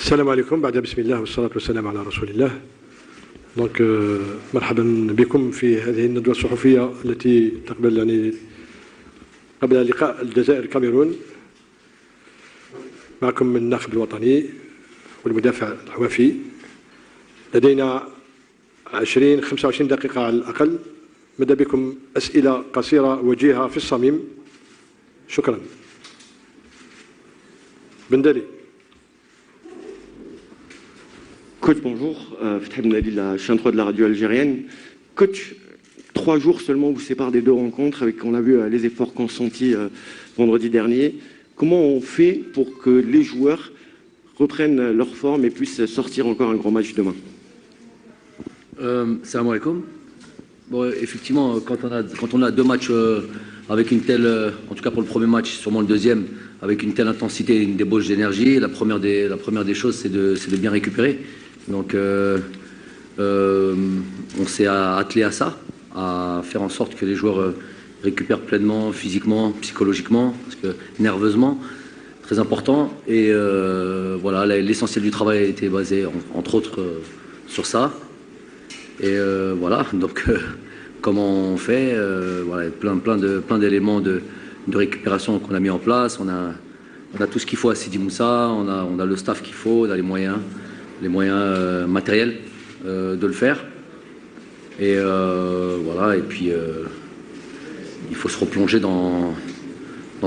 السلام عليكم. بعد بسم الله والصلاة والسلام على رسول الله. دونك مرحبا بكم في هذه الندوة الصحفية التي تقبل قبل لقاء الجزائر الكاميرون. معكم من الناخب الوطني والمدافع الوفي. لدينا 25 دقيقة على الأقل. ماذا بكم أسئلة قصيرة وجيهة في الصميم. شكرا. Bendali. Coach, bonjour. Fatih Benali, la chaîne 3 de la radio algérienne. Coach, 3 jours seulement vous séparent des 2 rencontres, avec on a vu les efforts consentis vendredi dernier. Comment on fait pour que les joueurs reprennent leur forme et puissent sortir encore un grand match demain? Salam alaikum. Bon, effectivement, quand on a 2 matchs avec une telle, en tout cas pour le premier match, sûrement le deuxième, avec une telle intensité, une débauche d'énergie, la première des choses, c'est de bien récupérer. Donc, on s'est attelé à ça, à faire en sorte que les joueurs récupèrent pleinement, physiquement, psychologiquement, parce que nerveusement, très important. Et voilà, l'essentiel du travail a été basé, entre autres, sur ça. Et voilà, donc comment on fait, voilà, plein d'éléments de récupération qu'on a mis en place. On a tout ce qu'il faut à Sidi Moussa, on a le staff qu'il faut, on a les moyens matériels de le faire. Et voilà, et puis il faut se replonger dans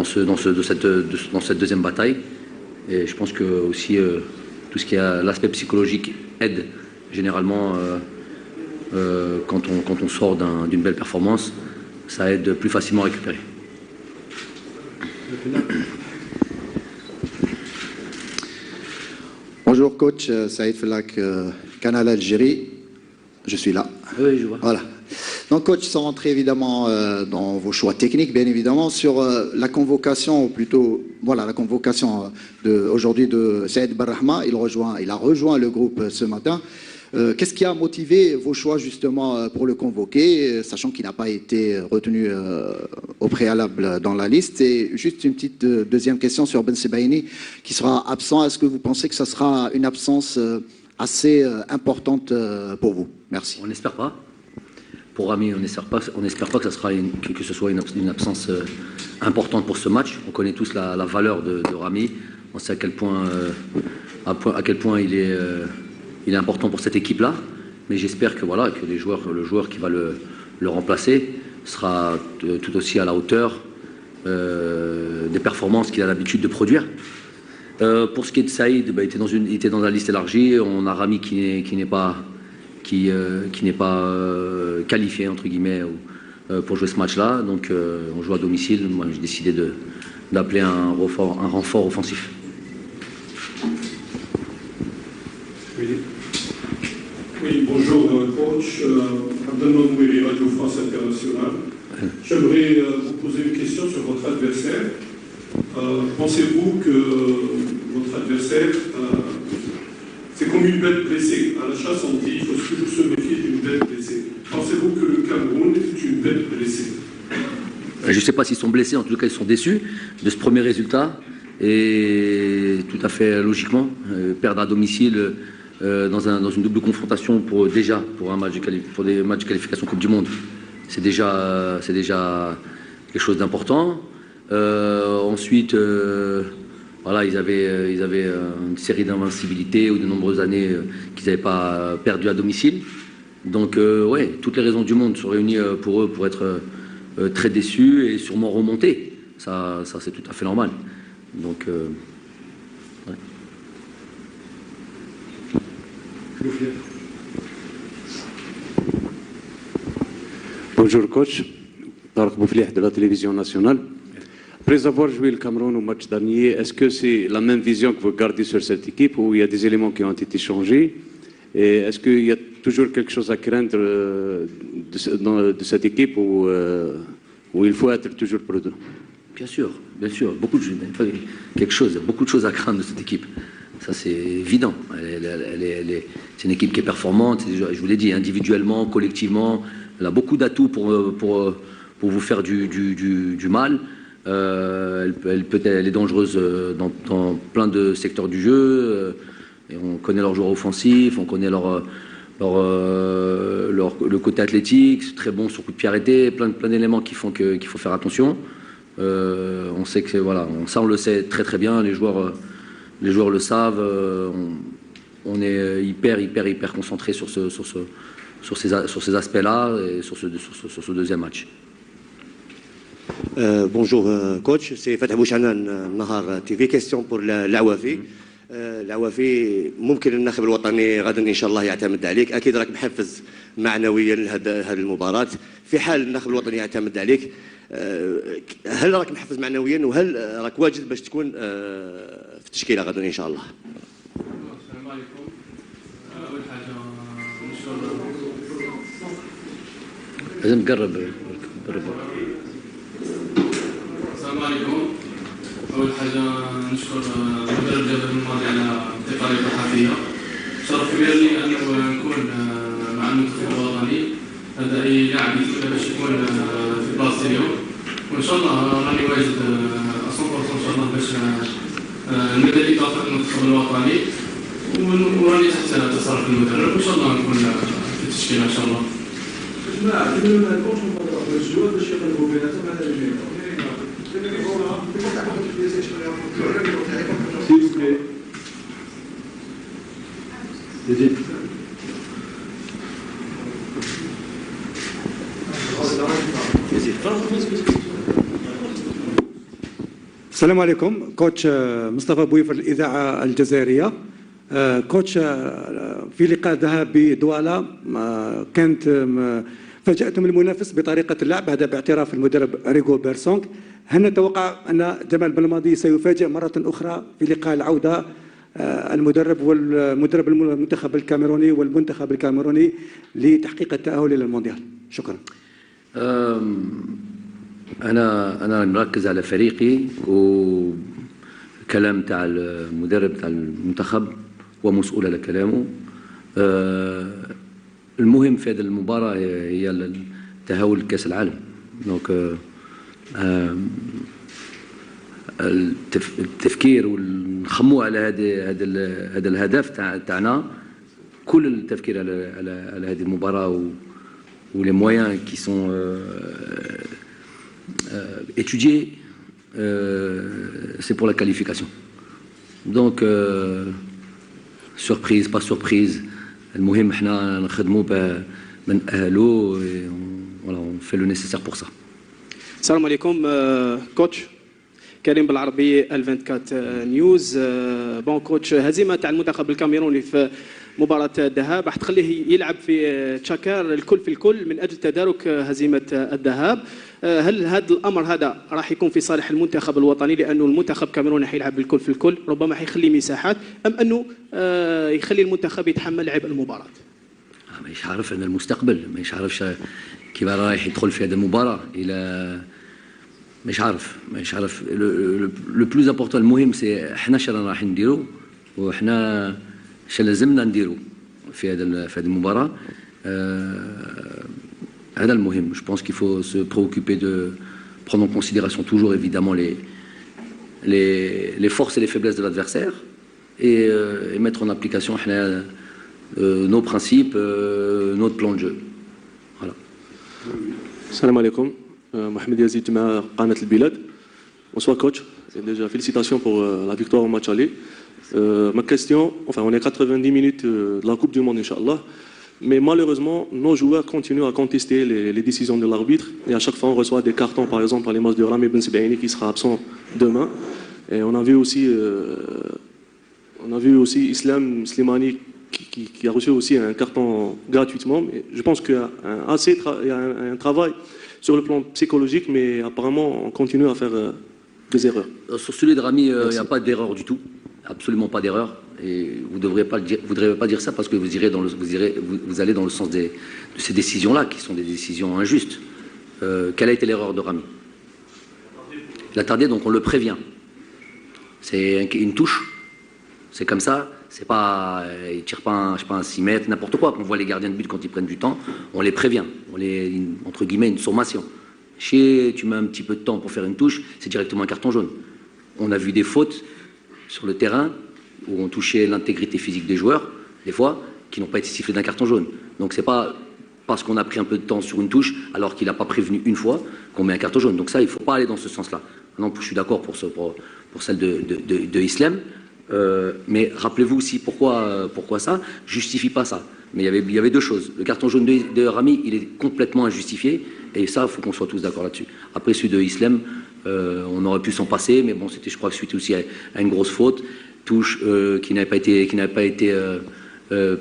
cette deuxième bataille. Et je pense que aussi tout ce qui est l'aspect psychologique aide généralement quand on sort d'une belle performance, ça aide plus facilement à récupérer. Bonjour coach, Saïd Felak, Canal Algérie, je suis là. Oui, je vois. Voilà. Donc coach, sans rentrer évidemment dans vos choix techniques, bien évidemment, sur la convocation, ou plutôt, voilà, la convocation aujourd'hui de Saïd Barrahma, il a rejoint le groupe ce matin. Qu'est-ce qui a motivé vos choix justement pour le convoquer, sachant qu'il n'a pas été retenu au préalable dans la liste? Et juste une petite deuxième question sur Ben Sebaini qui sera absent. Est-ce que vous pensez que ça sera une absence assez importante pour vous? Merci. On n'espère pas. Pour Rami, on n'espère pas que ce soit une absence importante pour ce match. On connaît tous la valeur de Rami. On sait à quel point il est important pour cette équipe-là, mais j'espère que voilà, que le joueur qui va le remplacer sera tout aussi à la hauteur des performances qu'il a l'habitude de produire. Pour ce qui est de Saïd, il était dans la liste élargie. On a Rami qui n'est pas qualifié entre guillemets pour jouer ce match-là. Donc on joue à domicile. Moi, j'ai décidé d'appeler un renfort offensif. Oui, bonjour coach, Abdelman Mouiri, Radio France Internationale. J'aimerais vous poser une question sur votre adversaire. Pensez-vous que votre adversaire, c'est comme une bête blessée? À la chasse, on dit qu'il faut toujours se méfier d'une bête blessée. Pensez-vous que le Cameroun est une bête blessée? Je ne sais pas s'ils sont blessés, en tout cas ils sont déçus de ce premier résultat. Et tout à fait logiquement, perdre à domicile dans une double confrontation pour des matchs de qualification Coupe du Monde, c'est déjà quelque chose d'important. Ensuite, voilà, ils avaient une série d'invincibilités ou de nombreuses années qu'ils n'avaient pas perdu à domicile. Donc, ouais, toutes les raisons du monde sont réunies pour eux pour être très déçus et sûrement remonter. Ça c'est tout à fait normal. Donc, ouais. Bonjour coach, Tarek Bouflih de la télévision nationale. Après avoir joué le Cameroun au match dernier, est-ce que c'est la même vision que vous gardez sur cette équipe ou il y a des éléments qui ont été changés? Et est-ce qu'il y a toujours quelque chose à craindre de cette équipe où il faut être toujours prudent? Bien sûr, beaucoup de choses à craindre de cette équipe. Ça, c'est évident. C'est une équipe qui est performante, je vous l'ai dit, individuellement, collectivement. Elle a beaucoup d'atouts pour vous faire du mal. Elle est dangereuse dans plein de secteurs du jeu. Et on connaît leurs joueurs offensifs, on connaît le côté athlétique, c'est très bon sur coup de pied arrêté, plein d'éléments qu'il faut faire attention. On sait que on le sait très très bien, les joueurs le savent. On est hyper concentré sur ces aspects-là et sur ce deuxième match. Bonjour coach, c'est Fatah Bouchanan, Nahar TV. Question pour العوافي. العوافي ممكن الناخب الوطني غدا ان شاء الله يعتمد عليك، اكيد راك محفز معنويا لهذه المباراة. في حال الناخب الوطني يعتمد عليك، هل راك محفز معنويا وهل راك واجد باش تكون في التشكيلة غدا ان شاء الله؟ السلام عليكم. اول حاجة نشكر. لازم تقرب. السلام عليكم. أول حاجة نشكر مدرب جبل الماضي على انتقالي الصحفية. شرف كبير لي أنه نكون مع المنتخب الوطني. هذا أي لاعب يتمنى باش يكون في بلاصتي اليوم. وإن شاء الله راني واجد 100% إن شاء الله باش نمد الإضافة للمنتخب الوطني. وراني تحت تصرف المدرب وإن شاء الله نكون في التشكيلة إن شاء الله. جماعة كلنا ما نكونش مبادرة الجواب باش يقلبوا بيناتهم على الجميع. S'il vous plaît. السلام عليكم. كوتش مصطفى بويفر الإذاعة الجزائرية. كوتش في لقاء ذهاب بدوالا كانت فاجأتم المنافس بطريقة اللعب، هذا باعتراف المدرب ريغو بيرسونغ. هل نتوقع أن جمال بلماضي سيفاجئ مرة أخرى في لقاء العودة المدرب المنتخب الكاميروني والمنتخب الكاميروني لتحقيق التأهل إلى المونديال؟ شكرا. أنا مركز على فريقي، وكلام تاع المدرب تاع المنتخب ومسؤول على كلامه. المهم في هذه المباراة هي التأهل لكأس العالم. دونك التفكير ونخمو على هذا الهدف تاعنا، كل التفكير على هذه المباراة ولي مويان كي سون étudiés, c'est pour la qualification. Donc surprise pas surprise، المهم احنا نخدموا من أهله، on fait le nécessaire pour ça. السلام عليكم كوتش كريم بالعربي 24 نيوز. بون كوتش، هزيمه تاع المنتخب الكاميروني في مباراه الذهاب راح تخليه يلعب في تشاكار الكل في الكل من اجل تدارك هزيمه الذهاب. هل هذا الامر هذا راح يكون في صالح المنتخب الوطني، لانه المنتخب الكاميروني حيلعب الكل في الكل، ربما حيخلي مساحات، ام انه يخلي المنتخب يتحمل عبء المباراه؟ مش عارف ان المستقبل، مش عارفش كيف رايح يدخل في هذه المباراه الى مش عارف لو بلوز امبورطون. المهم سي احنا اش راح نديرو وحنا اش لازمنا نديرو في هذه المباراه. هذا المهم. Je pense qu'il faut se préoccuper de prendre en considération toujours évidemment les forces et les faiblesses de l'adversaire et mettre en application nos principes, notre plan de jeu. Voilà. Salam alaikum. Mohamed Yazid, Qanat al-Bilad. Bonsoir coach. Déjà félicitations pour la victoire au match aller. Ma question, enfin on est 90 minutes de la Coupe du Monde Inch'Allah, mais malheureusement nos joueurs continuent à contester les décisions de l'arbitre et à chaque fois on reçoit des cartons, par exemple par l'image de Rami Ben Sebaini qui sera absent demain. Et on a vu aussi Islam Slimani qui a reçu aussi un carton gratuitement. Mais je pense qu'il y a un travail sur le plan psychologique, mais apparemment on continue à faire des erreurs. Sur celui de Rami, il n'y a pas d'erreur du tout, absolument pas d'erreur. Et vous ne devriez pas dire ça parce que vous allez dans le sens de ces décisions-là, qui sont des décisions injustes. Quelle a été l'erreur de Rami? Il a tardé, donc on le prévient. C'est une touche, c'est comme ça. C'est pas, ils tirent pas un 6 mètres, n'importe quoi. On voit les gardiens de but quand ils prennent du temps, on les prévient, entre guillemets, une sommation. Tu mets un petit peu de temps pour faire une touche, c'est directement un carton jaune. On a vu des fautes sur le terrain où on touchait l'intégrité physique des joueurs, des fois, qui n'ont pas été sifflés d'un carton jaune. Donc c'est pas parce qu'on a pris un peu de temps sur une touche, alors qu'il n'a pas prévenu une fois, qu'on met un carton jaune. Donc ça, il ne faut pas aller dans ce sens-là. Non, je suis d'accord pour celle de Islam, mais rappelez-vous aussi pourquoi ça justifie pas ça. Mais il y avait deux choses. Le carton jaune de Rami, il est complètement injustifié, et ça, il faut qu'on soit tous d'accord là-dessus. Après, celui de Islam, on aurait pu s'en passer, mais bon, je crois que c'était aussi à une grosse faute, touche qui n'avait pas été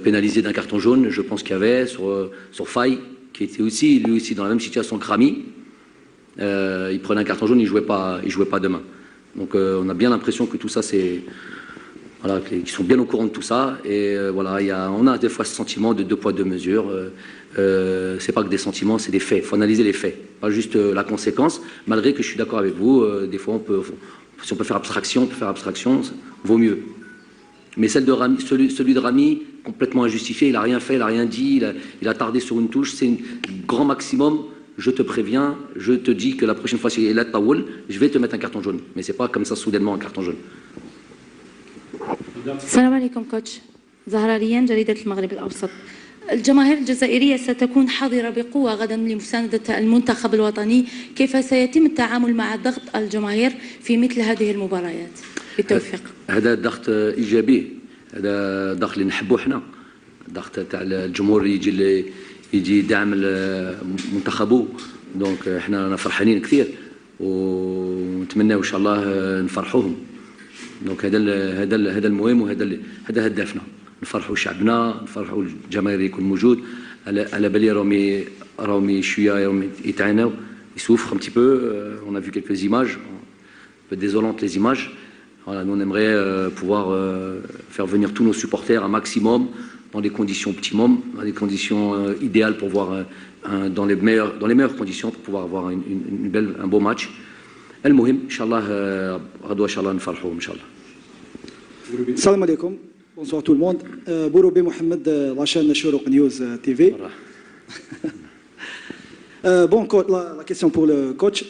pénalisé d'un carton jaune, je pense qu'il y avait sur Faye, qui était lui aussi dans la même situation que Rami. Il prenait un carton jaune, il jouait pas demain. Donc on a bien l'impression que tout ça c'est voilà, qu'ils sont bien au courant de tout ça. Et voilà, on a des fois ce sentiment de deux poids deux mesures. C'est pas que des sentiments, c'est des faits. Il faut analyser les faits, pas juste la conséquence. Malgré que je suis d'accord avec vous, des fois si on peut faire abstraction, vaut mieux. Mais celui de Rami, complètement injustifié, il n'a rien fait, il n'a rien dit, il a tardé sur une touche, c'est un grand maximum. Je te préviens, je te dis que la prochaine fois, si il est là, je vais te mettre un carton jaune. Mais ce n'est pas comme ça, soudainement, un carton jaune. السلام عليكم كوتش. زهرة ريان جريدة المغرب الأوسط. الجماهير الجزائرية ستكون حاضرة بقوة غدا لمساندة المنتخب الوطني. كيف سيتم التعامل مع ضغط الجماهير في مثل هذه المباريات؟ بالتوفيق. هذا ضغط إيجابي، هذا ضغط اللي نحبوه احنا، ضغط تاع الجمهور يجي يدعم منتخبه. دونك احنا فرحانين كثير ونتمنى ان شاء الله نفرحوهم. دونك هذا المهم، وهذا هدفنا، نفرحوا شعبنا، نفرحوا الجماهير يكون موجود. على بالي راهم شويه يتعانوا، يسوفرent un petit peu. On a vu quelques images, un peu désolantes les images. Voilà, nous on aimerait pouvoir faire venir tous nos supporters un maximum, dans des conditions optimum, dans des conditions idéales pour voir dans les meilleures conditions pour pouvoir avoir un beau match. المهم ان شاء الله غدوه ان شاء الله نفرحوا ان شاء الله. السلام عليكم. Bonsoir tout le monde. Bouroubé Mohamed, la chaîne Chourouk News TV. Bon, la question pour le coach.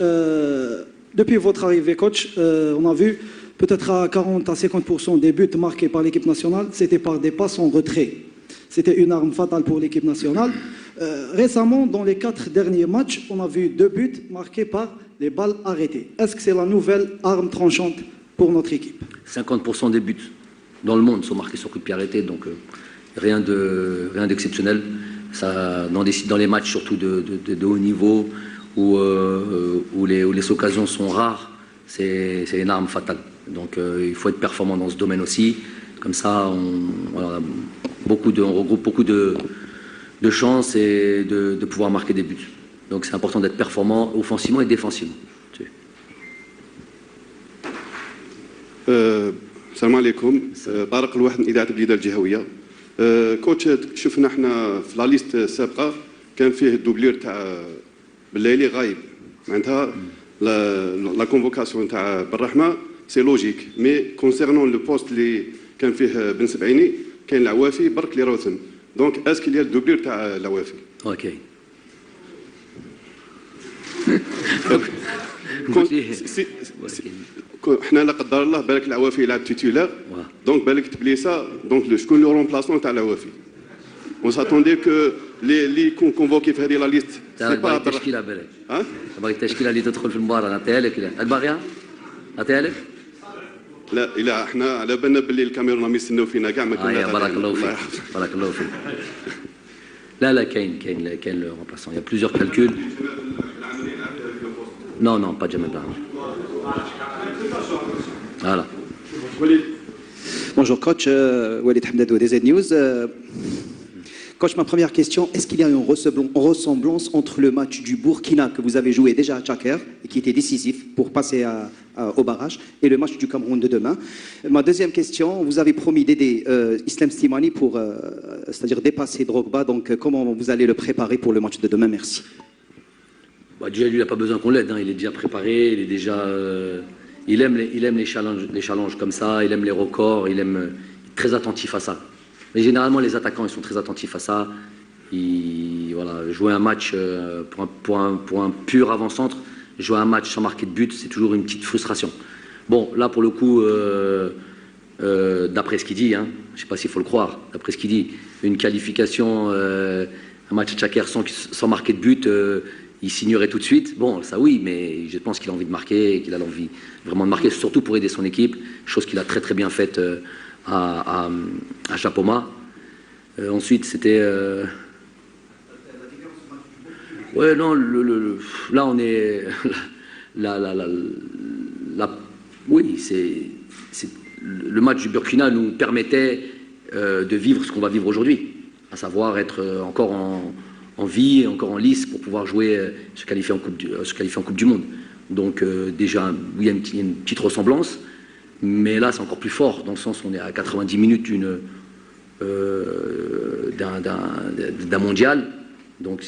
Depuis votre arrivée, coach, on a vu peut-être à 40 à 50% des buts marqués par l'équipe nationale, c'était par des passes en retrait. C'était une arme fatale pour l'équipe nationale. Récemment, dans les 4 derniers matchs, on a vu 2 buts marqués par les balles arrêtées. Est-ce que c'est la nouvelle arme tranchante pour notre équipe? 50% des buts dans le monde sont marqués sur coup de pied arrêté, donc rien d'exceptionnel. Dans les matchs surtout de haut niveau, où les occasions sont rares, c'est une arme fatale. Donc il faut être performant dans ce domaine aussi. Comme ça, on regroupe beaucoup de chances et de pouvoir marquer des buts. Donc c'est important d'être performant offensivement et défensivement. السلام عليكم. طارق الواحد من اذاعه بليده الجهويه. كوتش شفنا احنا في لا ليست السابقه كان فيه الدوبلير تاع بالليلي غايب، معناتها لا كونفوكاسيون تاع بالرحمه سي لوجيك، مي كونسيرنون لو بوست اللي كان فيه بن سبعيني كاين العوافي برك لي روثن، دونك اسكو ليا الدوبلير تاع العوافي. اوكي. حنا لا قدر الله بالك العوافي يلعب تيتولار، دونك بالك تبليسا، دونك شكون لو رومبلاسون تاع العوافي؟ اون ساتوندي كو لي كونفوكي في هذه لا ليست سي با التشكيله بالك. ها؟ باغي التشكيله اللي تدخل في المباراه نعطيها لك، راك باغيها؟ نعطيها لك؟ لا الا احنا على بالنا باللي الكاميرون راهم يستناو فينا كاع ما كنا. بارك الله فيك، بارك الله فيك. لا كاين لو رومبلاسون، il y a plusieurs calculs. Non, pas Jamal Brahma. Voilà. Bonjour coach, Walid Hamdadou des Z News. Coach, ma première question, est-ce qu'il y a une ressemblance entre le match du Burkina que vous avez joué déjà à Tchaker et qui était décisif pour passer au barrage et le match du Cameroun de demain? Ma deuxième question, vous avez promis d'aider Islam Slimani pour, c'est-à-dire dépasser Drogba, donc comment vous allez le préparer pour le match de demain? Merci. Bah, déjà, lui, il n'a pas besoin qu'on l'aide, il est déjà préparé, il est déjà... il aime les challenges comme ça, il aime les records, il est très attentif à ça. Mais généralement, les attaquants, ils sont très attentifs à ça. Voilà, jouer un match pour un pur avant-centre, jouer un match sans marquer de but, c'est toujours une petite frustration. Bon, là, pour le coup, d'après ce qu'il dit, hein, je ne sais pas s'il faut le croire, d'après ce qu'il dit, une qualification, un match à Tchaker sans marquer de but, il signerait tout de suite. Bon, ça oui, mais je pense qu'il a envie de marquer, et qu'il a envie vraiment de marquer, surtout pour aider son équipe, chose qu'il a très très bien faite à Chapoma. Ensuite, c'était... Ouais, non, là on est... oui, le match du Burkina nous permettait de vivre ce qu'on va vivre aujourd'hui, à savoir être encore en vie, encore en lice pour pouvoir jouer, se qualifier en Coupe du Monde. Donc déjà, oui, il y a une petite ressemblance, mais là c'est encore plus fort, dans le sens où on est à 90 minutes d'un mondial, donc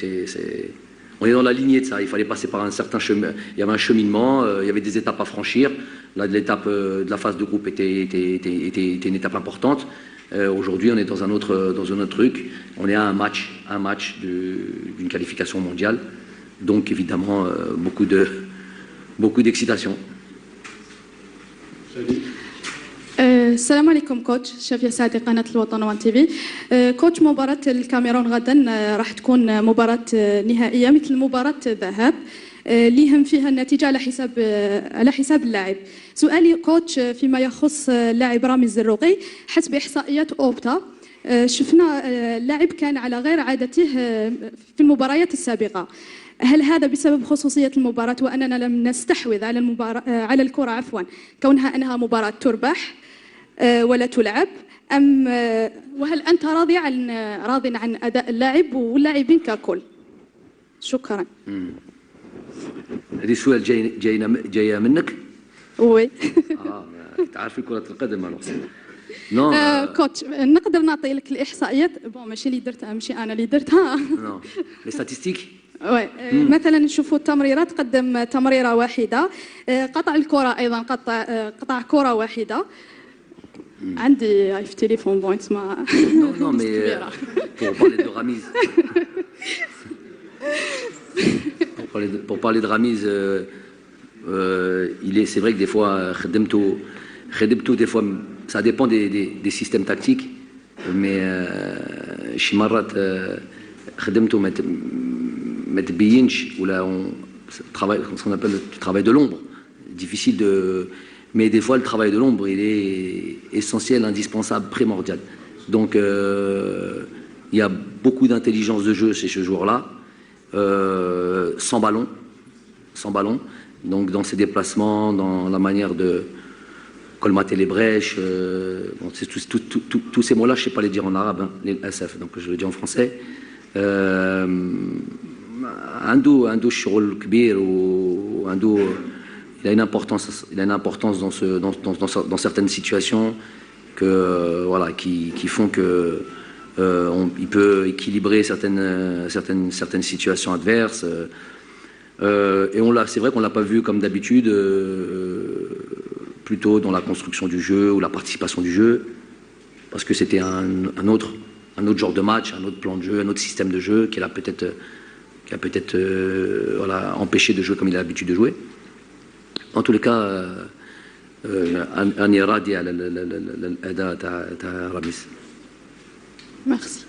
on est dans la lignée de ça. Il fallait passer par un certain chemin. Il y avait un cheminement, il y avait des étapes à franchir. Là, l'étape de la phase de groupe était une étape importante. Aujourd'hui, on est dans un autre truc. On est à un match d'une qualification mondiale. Donc, évidemment, beaucoup d'excitation. السلام عليكم كوتش شافية سعدي قناة الوطن وان تي في. كوتش مباراة الكاميرون غدا راح تكون مباراة نهائية مثل مباراة الذهاب اللي يهم فيها النتيجة على حساب اللاعب. سؤالي كوتش فيما يخص اللاعب رامي الزروقي، حسب إحصائيات أوبتا شفنا اللاعب كان على غير عادته في المباريات السابقة. هل هذا بسبب خصوصية المباراة وأننا لم نستحوذ على الكرة عفوا كونها أنها مباراة تربح ولا تلعب، أم وهل أنت راضي عن أداء اللاعب واللاعبين ككل؟ شكرا. هذه السؤال جاية منك؟ وي. تعرفي كرة القدم أنا. كوتش نقدر نعطي لك الإحصائيات، بون ماشي اللي درتها، ماشي أنا اللي درتها. نو لي ستاتستيك. وي مثلا نشوفوا التمريرات، قدم تمريرة واحدة، قطع الكرة أيضا قطع كرة واحدة. عندي في تليفون بوينت ما non mais pour parler de Ramiz pour parler de Ramiz c'est vrai que des fois خدمته des fois ça dépend des systèmes tactiques, mais شي مرات خدمته ما تبينش ولا ce qu'on appelle le travail de l'ombre, difficile de. Mais des fois, le travail de l'ombre, il est essentiel, indispensable, primordial. Donc, il y a beaucoup d'intelligence de jeu chez ce joueur-là, sans ballon. Donc, dans ses déplacements, dans la manière de colmater les brèches, bon, tous ces mots-là, je ne sais pas les dire en arabe, hein, les SF, donc je le dis en français. عنده شغل كبير وعنده il a une importance dans certaines situations qui font que il peut équilibrer certaines situations adverses. Et c'est vrai qu'on l'a pas vu comme d'habitude, plutôt dans la construction du jeu ou la participation du jeu, parce que c'était un autre genre de match, un autre plan de jeu, un autre système de jeu qui a peut-être empêché de jouer comme il a l'habitude de jouer. En tous les cas, أنا راضي على الأداء تاع راميز. Merci.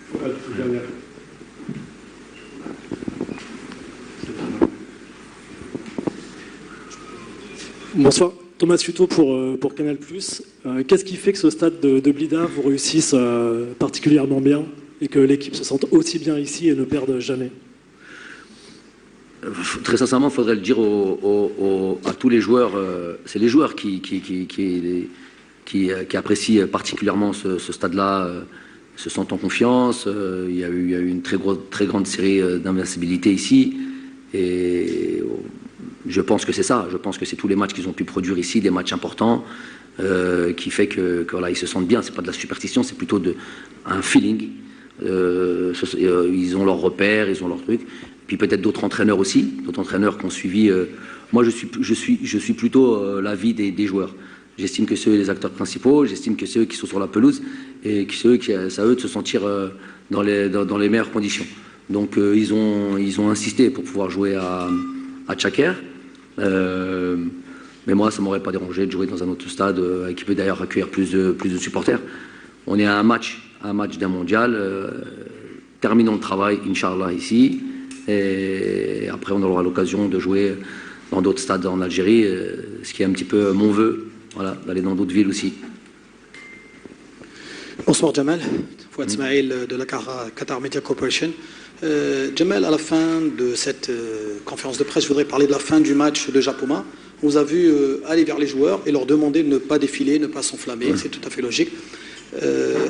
Bonsoir, Thomas Suto pour Canal+. Qu'est-ce qui fait que ce stade de Blida vous réussisse particulièrement bien et que l'équipe se sente aussi bien ici et ne perde jamais? Très sincèrement, il faudrait le dire à tous les joueurs. C'est les joueurs qui apprécient particulièrement ce stade-là, se sentent en confiance. Il y a eu une très grande série d'invincibilité ici. Et je pense que c'est ça. Je pense que c'est tous les matchs qu'ils ont pu produire ici, des matchs importants, qui fait que voilà, ils se sentent bien. C'est pas de la superstition, c'est plutôt un feeling. Ils ont leurs repères, ils ont leurs trucs. Puis peut-être d'autres entraîneurs aussi, d'autres entraîneurs qui ont suivi. Moi, je suis plutôt l'avis des joueurs. J'estime que c'est eux les acteurs principaux, j'estime que c'est eux qui sont sur la pelouse et que c'est à eux de se sentir dans les meilleures conditions. Donc ils ont insisté pour pouvoir jouer à Tchaker. Mais moi, ça ne m'aurait pas dérangé de jouer dans un autre stade qui peut d'ailleurs accueillir plus de supporters. On est à un match d'un mondial. Terminons le travail, Inch'Allah, ici. Et après, on aura l'occasion de jouer dans d'autres stades en Algérie, ce qui est un petit peu mon vœu, voilà, d'aller dans d'autres villes aussi. Bonsoir Jamal, Fouad Smaïl de la Qatar Media Corporation. Jamal, à la fin de cette conférence de presse, je voudrais parler de la fin du match de Japoma. On vous a vu aller vers les joueurs et leur demander de ne pas défiler, ne pas s'enflammer, c'est tout à fait logique.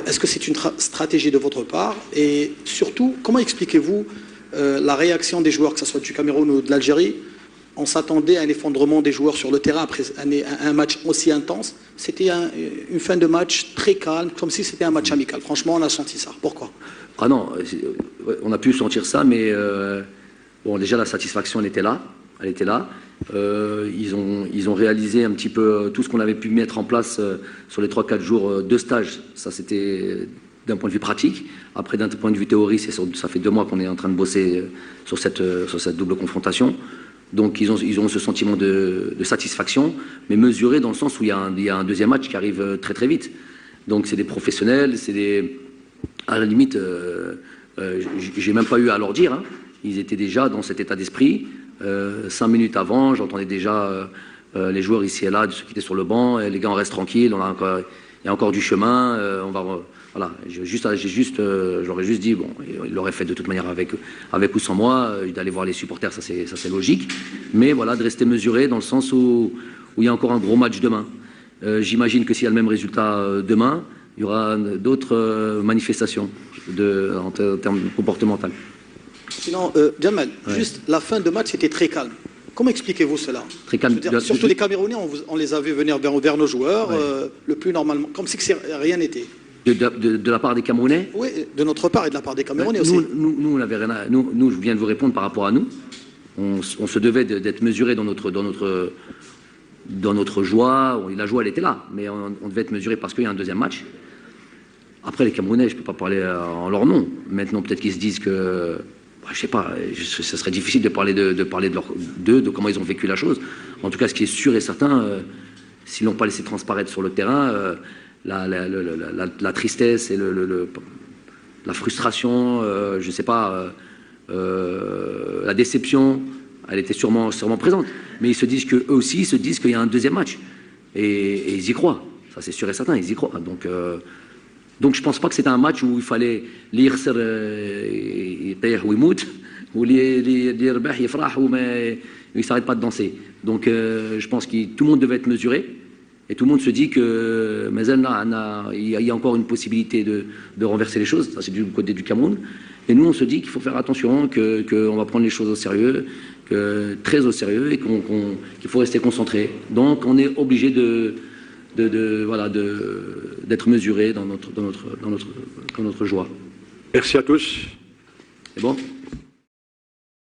Est-ce que c'est une stratégie de votre part? Et surtout, comment expliquez-vous la réaction des joueurs, que ce soit du Cameroun ou de l'Algérie? On s'attendait à un effondrement des joueurs sur le terrain après un match aussi intense. C'était une fin de match très calme, comme si c'était un match amical. Franchement, on a senti ça. Pourquoi? Ah non, on a pu sentir ça, mais bon, déjà la satisfaction, elle était là. Elle était là. Ils ont réalisé un petit peu tout ce qu'on avait pu mettre en place sur les 3-4 jours de stage. Ça, c'était d'un point de vue pratique. Après, d'un point de vue théorique, ça fait 2 mois qu'on est en train de bosser sur cette double confrontation. Donc, ils ont ce sentiment de satisfaction, mais mesuré dans le sens où il y a un deuxième match qui arrive très très vite. Donc, c'est des professionnels, à la limite, j'ai même pas eu à leur dire. Hein. Ils étaient déjà dans cet état d'esprit. 5 minutes avant, j'entendais déjà les joueurs ici et là, ceux qui étaient sur le banc, les gars, on reste tranquille, il y a encore du chemin, voilà, j'aurais juste dit, bon, il l'aurait fait de toute manière avec ou sans moi, d'aller voir les supporters, ça c'est logique, mais voilà, de rester mesuré dans le sens où il y a encore un gros match demain. J'imagine que s'il y a le même résultat demain, il y aura d'autres manifestations en termes comportementaux. Sinon, Jamal, juste la fin de match était très calme. Comment expliquez-vous cela? Très calme. Surtout les Camerounais, on les a vus venir vers nos joueurs, le plus normalement, comme si rien n'était. De la part des Camerounais? Oui, de notre part et de la part des Camerounais aussi. Nous, on avait rien nous, je viens de vous répondre par rapport à nous. On se devait d'être mesuré dans notre joie. La joie, elle était là, mais on devait être mesuré parce qu'il y a un deuxième match. Après, les Camerounais, je ne peux pas parler en leur nom. Maintenant, peut-être qu'ils se disent que... je sais pas, ce serait difficile de parler de comment ils ont vécu la chose. En tout cas, ce qui est sûr et certain, s'ils n'ont pas laissé transparaître sur le terrain, la tristesse et la frustration, je sais pas, la déception, elle était sûrement présente. Mais ils se disent qu'eux aussi, ils se disent qu'il y a un deuxième match. Et ils y croient. Ça, c'est sûr et certain, ils y croient. Donc je ne pense pas que c'était un match où il fallait lire ou يموت ou il ne s'arrête pas de danser. Donc je pense que tout le monde devait être mesuré et tout le monde se dit que il y a encore une possibilité de renverser les choses. Ça c'est du côté du Cameroun. Et nous on se dit qu'il faut faire attention, qu'on va prendre les choses au sérieux, très au sérieux et qu'il faut rester concentré. Donc on est obligé d'être mesuré dans notre joie. Merci à tous. C'est bon?